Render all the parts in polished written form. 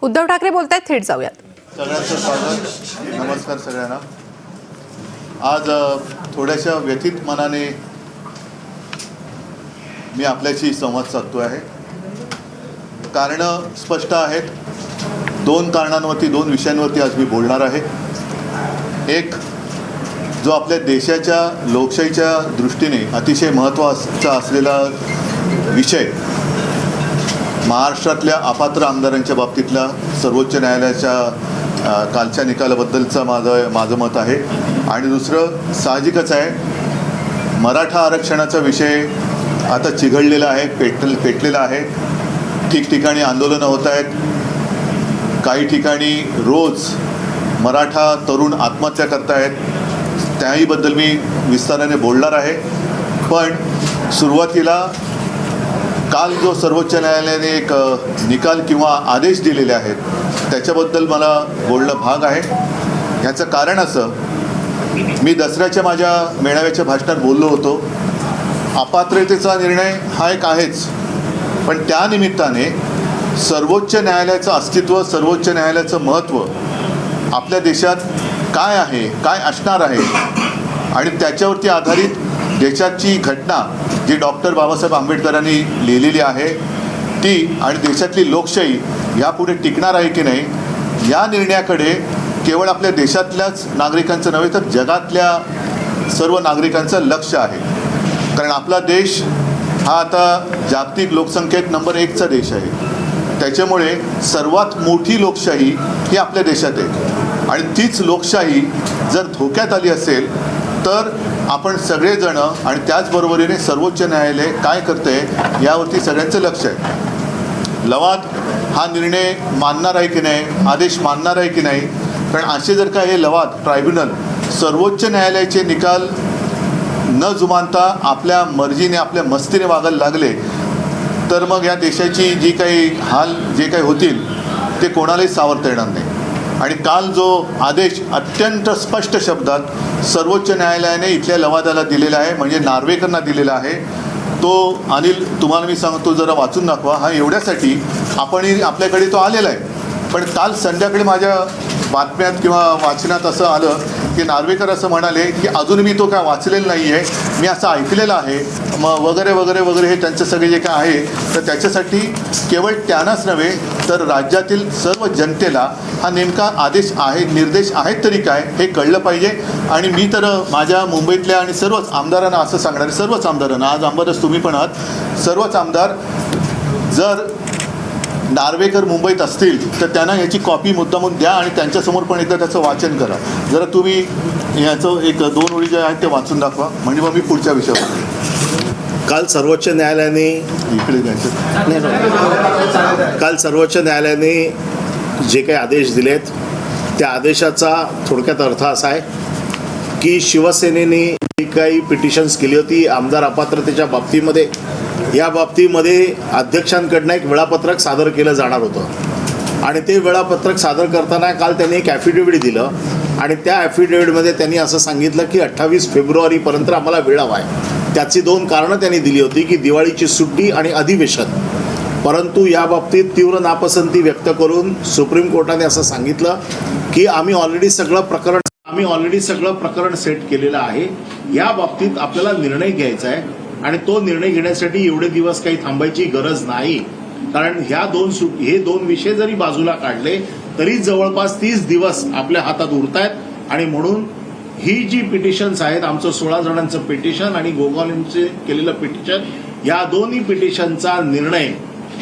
उद्धव ठाकरे बोलतायत, थेट जाऊयात. सगळ्यांचं स्वागत. नमस्कार सगळ्यांना. आज थोड्याशा व्यथित मनाने मी आपल्याशी संवाद साधतो आहे. कारणं स्पष्ट आहेत. दोन कारणांवरती, दोन विषयांवरती आज मी बोलणार आहे. एक, जो आपल्या देशाच्या लोकशाहीच्या दृष्टीने अतिशय महत्त्वाचा असलेला विषय, महाराष्ट्रातल्या अपात्र आमदारांच्या बाबतीतला सर्वोच्च न्यायालयाच्या कालच्या निकालाबद्दलचं माझं मत आहे. आणि दुसरं साहजिकच आहे, मराठा आरक्षणाचा विषय आता चिघळलेला आहे, पेटलेला आहे. ठिकठिकाणी आंदोलनं होत आहेत. काही ठिकाणी रोज मराठा तरुण आत्महत्या करत आहेत. त्याहीबद्दल मी विस्ताराने बोलणार आहे. पण सुरुवातीला काल जो सर्वोच्च न्यायालयाने एक निकाल किंवा आदेश दिलेले आहेत त्याच्याबद्दल मला बोलणं भाग आहे. ह्याचं कारण असं, मी दसऱ्याच्या माझ्या मेळाव्याच्या भाषणात बोललो होतो, अपात्रतेचा निर्णय हा एक आहेच, पण त्यानिमित्ताने सर्वोच्च न्यायालयाचं अस्तित्व, सर्वोच्च न्यायालयाचं महत्त्व आपल्या देशात काय आहे, काय असणार आहे, आणि त्याच्यावरती आधारित देशाची घटना जी डॉक्टर बाबासाहेब आंबेडकरांनी लिहिलेली आहे ती, आणि देशातली लोकशाही यापुढे टिकणार आहे की नाही, या निर्णयाकडे केवळ आपल्या देशातल्याच नागरिकांचं नव्हे तर जगातल्या सर्व नागरिकांचं लक्ष आहे. कारण आपला देश हा आता जागतिक लोकसंख्येत नंबर 1चा देश आहे. त्याच्यामुळे सर्वात मोठी लोकशाही ही आपल्या देशात आहे. आणि तीच लोकशाही जर धोक्यात आली असेल तर आपण सगळेजणं आणि त्याचबरोबरीने सर्वोच्च न्यायालय काय करते यावरती सगळ्यांचं लक्ष आहे. लवाद हा निर्णय मानणार आहे की नाही, आदेश मानणार आहे की नाही. कारण असे जर का हे लवाद ट्रायब्युनल सर्वोच्च न्यायालयाचे निकाल न जुमानता आपल्या मर्जीने, आपल्या मस्तीने वागायला लागले तर मग या देशाची जी काही हाल जे काही होतील ते कोणालाही सावरता येणार नाही. आणि काल जो आदेश अत्यंत स्पष्ट शब्दात सर्वोच्च न्यायालयाने इथल्या लवादाला दिलेला आहे, म्हणजे नार्वेकरांना दिलेला आहे, तो अनिल तुम्हाला मी सांगतो जरा वाचून दाखवा. हा एवढ्यासाठी आपण आपल्याकडे तो आलेला आहे. पण काल संध्याकाळी माझ्या बातम्यात किंवा वाचनात असं आलं की नार्वेकर असं म्हणाले की अजून मी तो काय वाचलेला नाही आहे, मी असं ऐकलेलं आहे मग वगैरे वगैरे वगैरे. हे त्यांचं सगळे जे काय आहे तर त्याच्यासाठी केवळ त्यांनाच नव्हे तर राज्यातील सर्व जनतेला हा नेमका आदेश आहे, निर्देश आहेत तरी काय हे कळलं पाहिजे. आणि मी तर माझ्या मुंबईतल्या आणि सर्वच आमदारांना असं सांगणार, सर्वच आमदारांना, आज आमदारच तुम्ही पण आहात, सर्वच आमदार जर नार्वेकर मुंबईत असतील तर त्यांना याची कॉपी मुद्दामून द्या आणि त्यांच्यासमोर पण एकदा त्याचं वाचन करा. जरा तुम्ही याचं एक 2 ओळी जे आहेत ते वाचून दाखवा, म्हणजे मग मी पुढच्या विषयावर. काल सर्वोच्च न्यायालयाने जे काही आदेश दिलेत त्या आदेशाचा थोडक्यात अर्थ असा आहे की शिवसेनेने जी काही पिटिशन्स केली होती आमदार अपात्रतेच्या बाबतीमध्ये, या बाबतीमध्ये अध्यक्षांकडनं एक वेळापत्रक सादर केलं जाणार होतं. आणि ते वेळापत्रक सादर करताना काल त्यांनी एक ॲफिडेव्हिट दिलं आणि त्या ॲफिडेव्हिटमध्ये त्यांनी असं सांगितलं की 28 फेब्रुवारीपर्यंत आम्हाला वेळ हवा आहे. त्याची 2 कारणं त्यांनी दिली होती की दिवाळीची सुट्टी आणि अधिवेशन. परंतु या बाबतीत तीव्र नापसंती व्यक्त करून सुप्रीम कोर्टाने असं सांगितलं की आम्ही ऑलरेडी सगळं प्रकरण सेट केलेलं आहे. या बाबतीत आपल्याला निर्णय घ्यायचा आहे आणि तो निर्णय घेण्यासाठी एवढे दिवस काही थांबायची गरज नाही. कारण हे दोन विषय जरी बाजूला काढले तरी जवळपास 30 दिवस आपल्या हातात उरतायत. आणि म्हणून ही जी पिटिशन्स आहेत, आमचं 16 जणांचं पिटिशन आणि गोगावलेंचे केलेलं पिटिशन, या दोन्ही पिटिशनचा निर्णय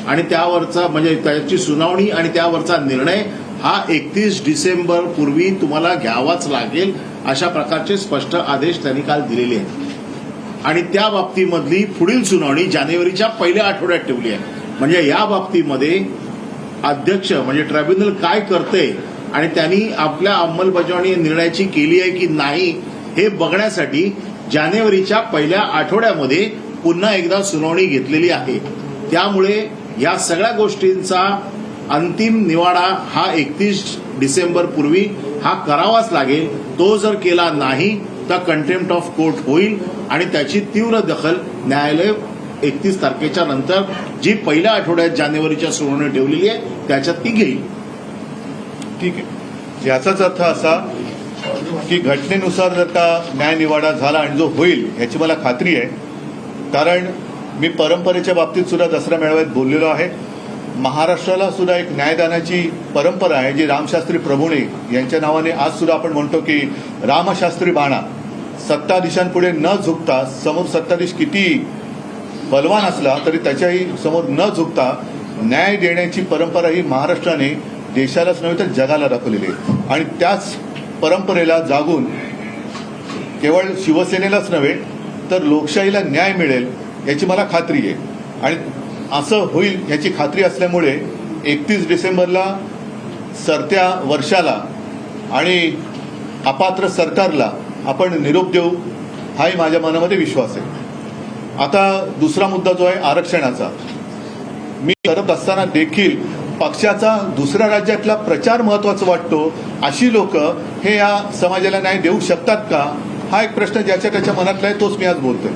आणि त्यावरचा म्हणजे त्याची सुनावणी आणि त्यावरचा निर्णय हा 31 डिसेंबर पूर्वी तुम्हाला घ्यावाच लागेल, अशा प्रकारचे स्पष्ट आदेश त्यांनी काल दिलेले आहेत. आणि त्या बाबतीमधली पुढील सुनावणी जानेवारीच्या पहिल्या आठवड्यात ठेवली आहे. म्हणजे या बाबतीमध्ये अध्यक्ष म्हणजे ट्रायब्युनल काय करते आणि त्यांनी आपल्या अंमलबजावणी निर्णयाची केली आहे की नाही हे बघण्यासाठी जानेवारीच्या पहिल्या आठवड्यामध्ये पुन्हा एकदा सुनावणी घेतलेली आहे. त्यामुळे या सगळ्या गोष्टींचा अंतिम निवाडा हा 31 डिसेंबर पूर्वी हा करावाच लागेल. तो जर केला नाही तर कंटेम्प्ट ऑफ कोर्ट होईल आणि त्याची तीव्र दखल न्यायालय 31 तारखेच्या नंतर जी पहिल्या आठवड्यात जानेवारीच्या सुनावणी ठेवलेली आहे त्याच्यात ती घेईल. ठीक आहे. याचाच अर्थ असा की घटनेनुसार जर का न्यायनिवाडा झाला आणि जो होईल याची मला खात्री आहे. कारण मी परंपरेच्या बाबतीत सुद्धा दसरा मेळाव्यात बोललेलो आहे. महाराष्ट्राला सुद्धा एक न्यायदानाची परंपरा आहे जी रामशास्त्री प्रभुणे यांच्या नावाने आज सुद्धा आपण म्हणतो की रामशास्त्री बाणा. सत्ताधीशांपुढे न झुकता, समोर सत्ताधीश किती बलवान असला तरी त्याच्याही समोर न झुकता न्याय देण्याची परंपरा ही महाराष्ट्राने देशालाच नव्हे तर जगाला दाखवलेली आहे. आणि त्याच परंपरेला जागून केवळ शिवसेनेलाच नव्हे तर लोकशाहीला न्याय मिळेल याची मला खात्री आहे. आणि असं होईल याची खात्री असल्यामुळे 31 डिसेंबरला सरत्या वर्षाला आणि अपात्र सरकारला आपण निरोप देऊ हाही माझ्या मनामध्ये विश्वास आहे. आता दुसरा मुद्दा जो आहे आरक्षणाचा, मी करत असताना देखील पक्षाचा दुसऱ्या राज्यातला प्रचार महत्वाचा वाटतो अशी लोक हे या समाजाला न्याय देऊ शकतात का, हा एक प्रश्न ज्याच्या त्याच्या मनातला आहे, तोच मी आज बोलतोय.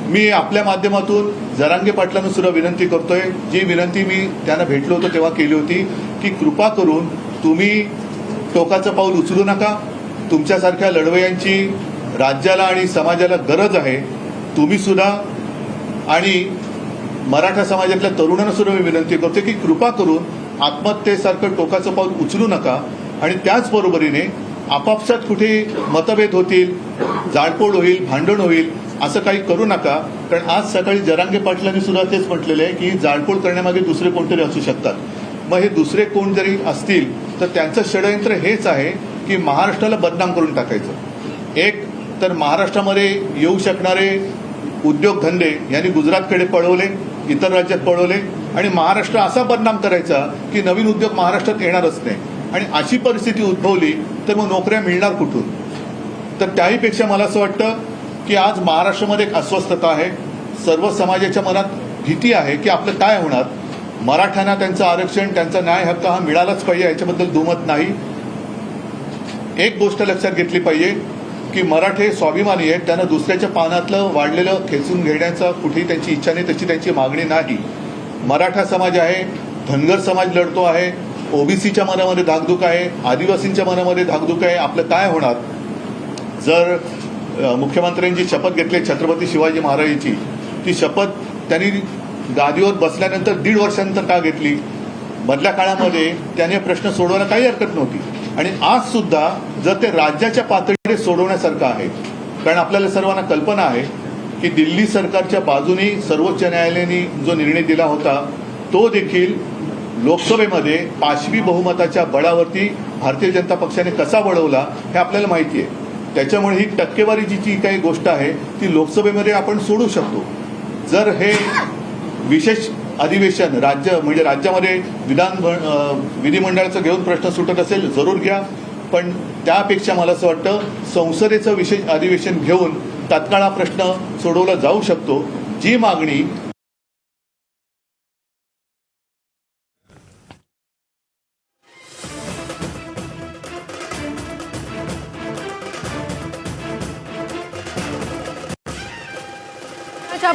मी आपल्या माध्यमातून जरांगे पाटलांना सुद्धा विनंती करतोय, जी विनंती मी त्यांना भेटलो होतो तेव्हा केली होती, की कृपा करून तुम्ही टोकाचं पाऊल उचलू नका. तुमच्यासारख्या लढवयांची राज्याला आणि समाजाला गरज आहे. तुम्ही सुद्धा आणि मराठा समाजातल्या तरुणांना सुद्धा मी विनंती करतो की कृपा करून आत्महत्येसारखं टोकाचं पाऊल उचलू नका. आणि त्याचबरोबरीने आपापसात कुठे मतभेद होतील, जाळपोळ होईल, भांडण होईल असं काही करू नका. कारण आज सकाळी जरांगे पाटलांनी सुद्धा तेच म्हटलेलं आहे की जाळपोळ करण्यामागे दुसरे कोणतरी असू शकतात. मग हे दुसरे कोण जरी असतील तर त्यांचं षडयंत्र हेच आहे की महाराष्ट्राला बदनाम करून टाकायचं. एक तर महाराष्ट्रामध्ये येऊ शकणारे उद्योगधंदे यांनी गुजरातकडे पळवले, इतर राज्यात पळवले आणि महाराष्ट्र असा बदनाम करायचा की नवीन उद्योग महाराष्ट्रात येणारच नाही. आणि अशी परिस्थिती उद्भवली तर मग नोकऱ्या मिळणार कुठून. तर त्याहीपेक्षा मला असं वाटतं की आज महाराष्ट्रामध्ये एक अस्वस्थता आहे. सर्व समाजाच्या मनात भीती आहे की आपलं काय होणार. मराठ्यांना त्यांचं आरक्षण, त्यांचा न्याय हक्क हा मिळालाच पाहिजे, याच्याबद्दल दुमत नाही. एक गोष्ट लक्षात घेतली पाहिजे की मराठे स्वाभिमानी आहेत. त्यांना दुसऱ्याच्या पानातलं वाढलेलं खेचून घेण्याचा कुठेही त्यांची इच्छा नाही, तशी त्यांची मागणी नाही. मराठा समाज आहे, धनगर समाज लढतो आहे, ओबीसीच्या मनामध्ये धाकधूक आहे, आदिवासींच्या मनामध्ये धाकधूक आहे. आपलं काय होणार जर मुख्यमंत्र्यांची शपथ घेतली छत्रपती शिवाजी महाराजांची, ती शपथ त्यांनी गादीवर बसल्यानंतर 1.5 वर्षानंतर का घेतली. मधल्या काळामध्ये त्याने प्रश्न सोडवायला काही हरकत नव्हती. आणि आज सुद्धा जर ते राज्याच्या पातळीवर सोडवण्यासारखं आहे, कारण आपल्याला सर्वांना कल्पना आहे की दिल्ली सरकारच्या बाजूने सर्वोच्च न्यायालयाने जो निर्णय दिला होता तो देखील लोकसभेमध्ये पाशवी बहुमताच्या बळावरती भारतीय जनता पक्षाने कसा वळवला हे आपल्याला माहिती आहे. त्याच्यामुळे ही टक्केवारीची जी काही गोष्ट आहे ती लोकसभेमध्ये आपण सोडू शकतो. जर हे विशेष अधिवेशन राज्यामध्ये विधिमंडळाचं घेऊन प्रश्न सुटत असेल जरूर घ्या, पण त्यापेक्षा मला असं वाटतं संसदेचं विशेष अधिवेशन घेऊन तात्काळ हा प्रश्न सोडवला जाऊ शकतो. जी मागणी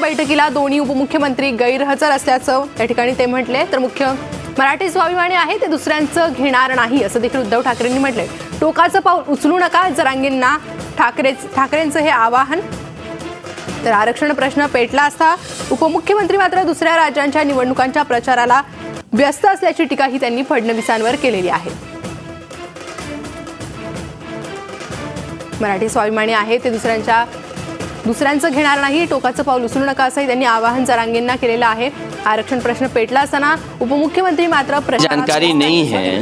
बैठकीला दोन्ही उपमुख्यमंत्री गैरहजर असल्याचं त्या ठिकाणी ते म्हटले. तर मराठी स्वाभिमानी आहे ते दुसऱ्यांचं घेणार नाही असं देखील उद्धव ठाकरेंनी म्हटलंय. टोकाचं पाऊल उचलू नका, जरांगेंना ठाकरेंचं हे आवाहन. तर आरक्षण प्रश्न पेटला असता उपमुख्यमंत्री मात्र दुसऱ्या राज्यांच्या निवडणुकांच्या प्रचाराला व्यस्त असल्याची टीकाही त्यांनी फडणवीसांवर केलेली आहे. मराठी स्वाभिमानी आहे ते दुसऱ्यांचं घेणार नाही, टोकाचं पाऊल उचलू नका असंही त्यांनी आवाहन जरांगेंना केलेलं आहे. आरक्षण प्रश्न पेटला असताना उपमुख्यमंत्री मात्र जानकारी नहीं है.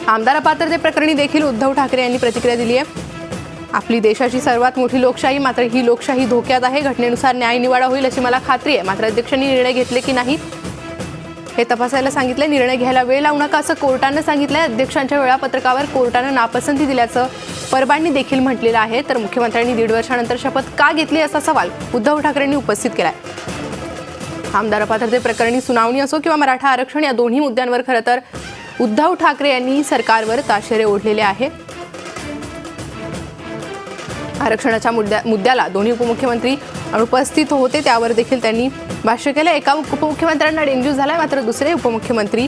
आमदार अपात्रते प्रकरणी देखील उद्धव ठाकरे यांनी प्रतिक्रिया दिली आहे. आपली देशाची सर्वात मोठी लोकशाही, मात्र ही लोकशाही धोक्यात आहे. घटनेनुसार न्याय निवाडा होईल अशी मला खात्री आहे. मात्र अध्यक्षांनी निर्णय घेतले की नाही हे तपासायला सांगितले. निर्णय घ्यायला वेळ लावू नका असं कोर्टानं सांगितलंय. अध्यक्षांच्या वेळापत्रकावर कोर्टानं नापसंती दिल्याचं परबांनी देखील म्हटलेलं आहे. तर मुख्यमंत्र्यांनी 1.5 वर्षानंतर शपथ का घेतली असा सवाल उद्धव ठाकरेंनी उपस्थित केलाय. आमदार अपात्रते प्रकरणी सुनावणी असो किंवा मराठा आरक्षण या दोन्ही मुद्द्यांवर खरं तर उद्धव ठाकरे यांनी सरकारवर ताशेरे ओढलेले आहे. आरक्षणाच्या मुद्द्याला दोन्ही उपमुख्यमंत्री उपस्थित होते त्यावर देखील त्यांनी भाष्य केलं. एका उपमुख्यमंत्र्यांना डेंग्यू झालाय, मात्र दुसरे उपमुख्यमंत्री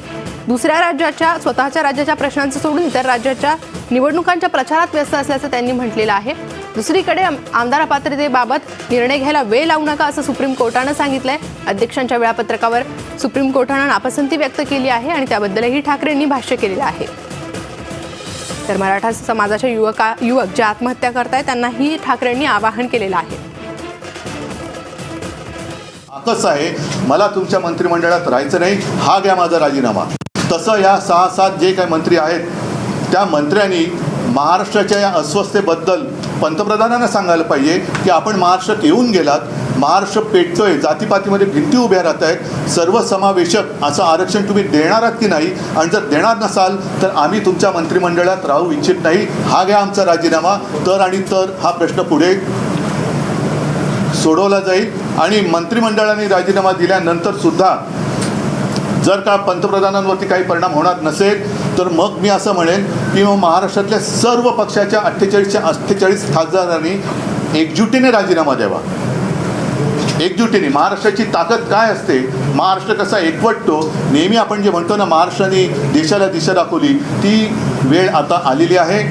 दुसऱ्या राज्याच्या स्वतःच्या राज्याच्या प्रश्नांचं सोडून इतर राज्याच्या निवडणुकांच्या प्रचारात व्यस्त असल्याचं त्यांनी म्हटलेलं आहे. दुसरीकडे आमदार अपात्रतेबाबत निर्णय घ्यायला वेळ लावू नका असं सुप्रीम कोर्टानं सांगितलंय. अध्यक्षांच्या वेळापत्रकावर सुप्रीम कोर्टानं नापसंती व्यक्त केली आहे आणि त्याबद्दलही ठाकरेंनी भाष्य केलेलं आहे. तर मराठा समाजाच्या युवक जे आत्महत्या करतायत त्यांनाही ठाकरेंनी आवाहन केलेलं आहे. कसं आहे, मला तुमच्या मंत्रिमंडळात राहायचं नाही, हा घ्या माझा राजीनामा. तसं या 6-7 जे काही मंत्री आहेत त्या मंत्र्यांनी महाराष्ट्राच्या या अस्वस्थतेबद्दल पंतप्रधानांना सांगायला पाहिजे की आपण महाराष्ट्रात येऊन गेलात, महाराष्ट्र पेटतोय, जातीपातीमध्ये भिंती उभ्या राहत आहेत, सर्वसमावेशक असं आरक्षण तुम्ही देणार आहात की नाही, आणि जर देणार नसाल तर आम्ही तुमच्या मंत्रिमंडळात राहू इच्छित नाही, हा घ्या आमचा राजीनामा. तर आणि तर हा प्रश्न पुढे सोडवला जाईल. आणि मंत्रिमंडळाने राजीनामा दिल्यानंतर सुद्धा जर का पंतप्रधानांवरती काही परिणाम होणार नसेल तर मग मी असं म्हणेन की मग महाराष्ट्रातल्या सर्व पक्षाच्या 48 खासदारांनी एकजुटीने राजीनामा द्यावा. एकजुटीने. महाराष्ट्राची ताकद काय असते, महाराष्ट्र कसा एकवटतो, नेहमी आपण जे म्हणतो ना महाराष्ट्राने देशाला दिशा दाखवली, ती वेळ आता आलेली आहे.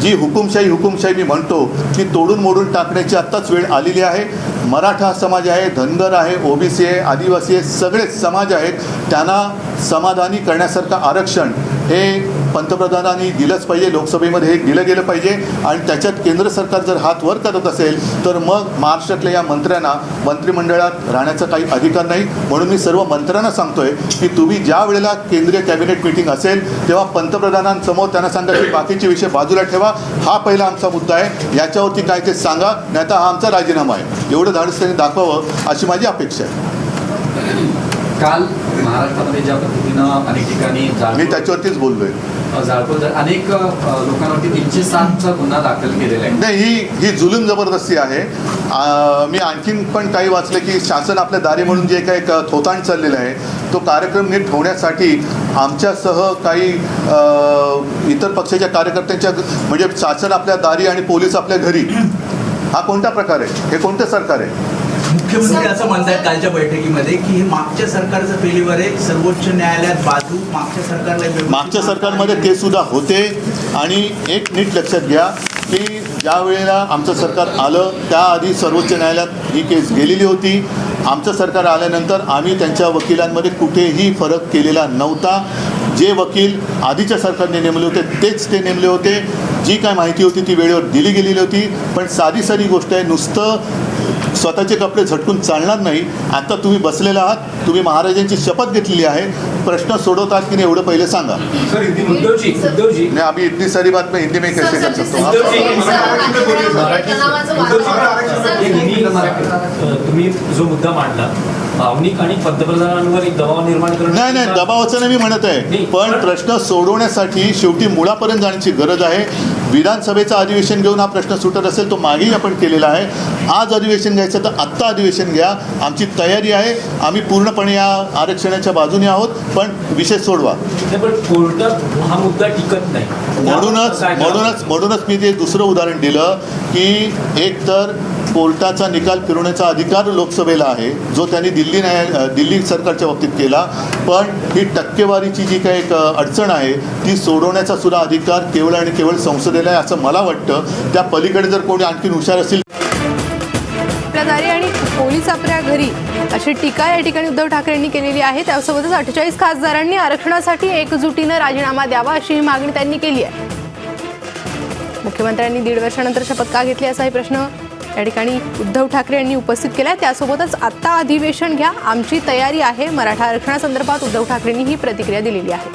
जी हुकुमशाही मी म्हणतो ती तोडून मोडून टाकण्याची आत्ताच वेळ आलेली आहे. मराठा समाज आहे, धनगर आहे, ओबीसी आहे, आदिवासी आहे, सगळेच समाज आहेत, त्यांना समाधानी करण्यासारखं आरक्षण हे पंतप्रधानांनी दिलंच पाहिजे. लोकसभेमध्ये हे दिलं गेलं पाहिजे. आणि त्याच्यात केंद्र सरकार जर हात वर करत असेल तर मग महाराष्ट्रातल्या या मंत्र्यांना मंत्रिमंडळात राहण्याचा काही अधिकार नाही. म्हणून मी सर्व मंत्र्यांना सांगतोय की तुम्ही ज्या वेळेला केंद्रीय कॅबिनेट मीटिंग असेल तेव्हा पंतप्रधानांसमोर त्यांना सांगा की बाकीचे विषय बाजूला ठेवा, हा पहिला आमचा मुद्दा आहे, याच्यावरती काय ते सांगा, नाही तर हा आमचा राजीनामा आहे. एवढं धाडस त्यांनी दाखवावं अशी माझी अपेक्षा आहे. काल महाराष्ट्रामध्ये ज्या पद्धतीनं अनेक ठिकाणी मी त्याच्यावरतीच बोललोय. अनेक लोकांवरती 307चा गुन्हा दाखल केलेला आहे. नाही, ही जुलूम जबरदस्ती आहे. मी आणखीन पण काही वाचलं की शासन आपल्या दारी म्हणून जे काही थोतांड चाललेलं आहे तो कार्यक्रम नीट होण्यासाठी आमच्यासह काही इतर पक्षाच्या कार्यकर्त्यांच्या म्हणजे शासन आपल्या दारी आणि पोलीस आपल्या घरी, हा कोणता प्रकार आहे? हे कोणतं सरकार आहे? मुख्यमंत्री असं म्हणतात कालच्या बैठकीमध्ये की हे मागच्या सरकारचं फेल्युअर आहे, सर्वोच्च न्यायालयात बाजू मागच्या सरकारमध्ये ते सुद्धा होते. आणि एक नीट लक्षात घ्या की ज्या वेळेला आमचं सरकार आलं त्याआधी सर्वोच्च न्यायालयात ही केस गेलेली होती. आमचं सरकार आल्यानंतर आम्ही त्यांच्या वकिलांमध्ये कुठेही फरक केलेला नव्हता. जे वकील आधीच्या सरकारने नेमले होते तेच ते नेमले होते. जी काय माहिती होती ती वेळेवर दिली गेलेली होती. पण साधी गोष्ट आहे, नुसतं स्वतःचे कपडे झटकून चालणार नाही. आता तुम्ही बसलेला आहात, तुम्ही महाराजांची शपथ घेतलेली आहे, प्रश्न सोडवतात की नाही एवढं पहिले सांगा. नाही, आम्ही इतनी सारी बात मैं हिंदी में कैसे कर सकतो. तुम्ही जो मुद्दा मांडला भावनिक आणि पंतप्रधानांवर एक दबाव निर्माण करणं, नाही दबावाचं नाही मी म्हणत आहे, पण प्रश्न सोडवण्यासाठी शेवटी मुळापर्यंत जाण्याची गरज आहे. विधानसभेचं अधिवेशन घेऊन हा प्रश्न सुटत असेल तो मागेही आपण केलेला आहे. आज अधिवेशन घ्यायचं तर आत्ता अधिवेशन घ्या, आमची तयारी आहे. आम्ही पूर्णपणे या आरक्षणाच्या बाजूने आहोत, पण विषय सोडवा. पण कोर्टात हा मुद्दा टिकत नाही. म्हणूनच मी ते दुसरं उदाहरण दिलं की एक तर कोर्टाचा निकाल फिरवण्याचा अधिकार लोकसभेला आहे जो त्यांनी दिल्ली सरकारच्या बाबतीत केला. पण ही टक्केवारीची जी काही एक अडचण आहे ती सोडवण्याचा सुद्धा अधिकार केवळ आणि केवळ संसदेला आहे असं मला वाटतं. त्या पलीकडे जर कोणी आणखी हुशार असेल दारी आणि पोलीस आपल्या घरी अशी टीका या ठिकाणी उद्धव ठाकरेंनी केलेली आहे. त्यासोबतच 48 खासदारांनी आरक्षणासाठी एकजुटीनं राजीनामा द्यावा अशी मागणी त्यांनी केली आहे. मुख्यमंत्र्यांनी 1.5 वर्षानंतर शपथ का घेतली असाही प्रश्न या ठिकाणी उद्धव ठाकरे यांनी उपस्थित केला आहे. त्यासोबतच आत्ता अधिवेशन घ्या, आमची तयारी आहे. मराठा आरक्षणासंदर्भात उद्धव ठाकरेंनी ही प्रतिक्रिया दिलेली आहे.